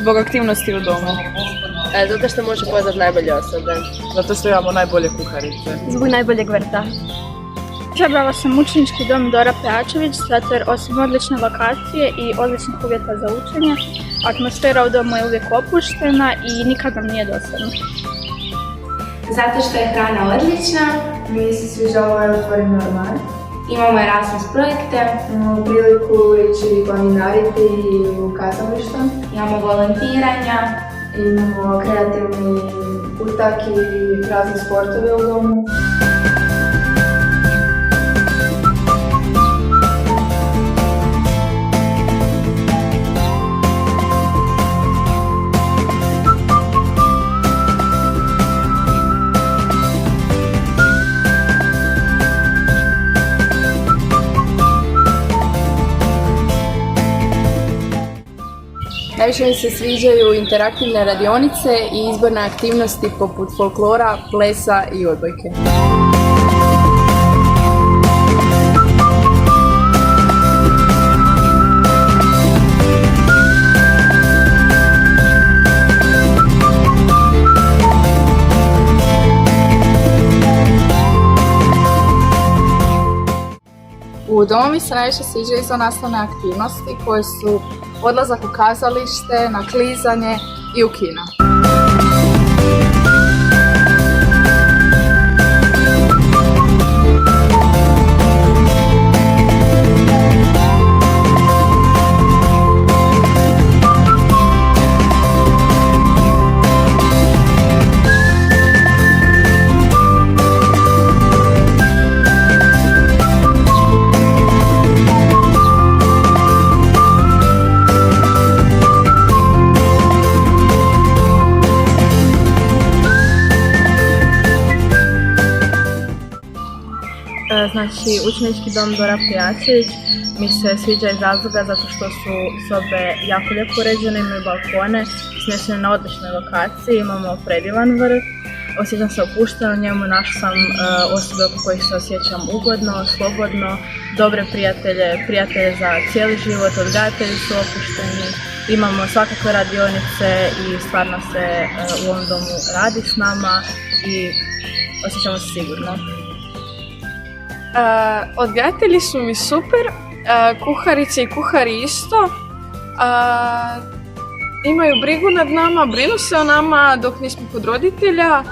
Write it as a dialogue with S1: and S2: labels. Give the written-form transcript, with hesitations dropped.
S1: Zbog aktivnosti u domu.
S2: Zato što može poznat najbolje osobe.
S3: Zato što imamo najbolje kuharice.
S4: Zbog najboljeg vrta. Izabrala sam učenički dom Dora Pejačević zato jer osim odlične lokacije i odličnih uvjeta za učenje, atmosfera u domu je uvijek opuštena i nikad nam nije dosadno.
S5: Zato što je hrana odlična,
S6: mi se sviđa ovaj otvoreni ormar.
S5: Imamo Erasmus projekte,
S6: imamo priliku ići planinariti u kazališta.
S5: Imamo volontiranja,
S6: imamo kreativni utak i razne sportove u domu.
S2: Najviše mi se sviđaju interaktivne radionice i izborne aktivnosti poput folklora, plesa i odbojke.
S1: U domu mi se najviše sviđaju izvannastavne aktivnosti koje su odlazak u kazalište, na klizanje i u kino.
S4: Znači, učenički dom Dora Pejačević mi se sviđa iz razloga zato što su sobe jako lijepo uređene, imaju balkone, smještene na odličnoj lokaciji, imamo predivan vrt, osjećam se opušteno u njemu, našla sam osobe oko kojih se osjećam ugodno, slobodno, dobre prijatelje za cijeli život, odgajatelji su opušteni, imamo svakakve radionice i stvarno se u ovom domu radi s nama i osjećamo se sigurno.
S1: Odgajatelji su mi super, kuharice i kuhari isto. Imaju brigu nad nama, brinu se o nama dok nismo kod roditelja.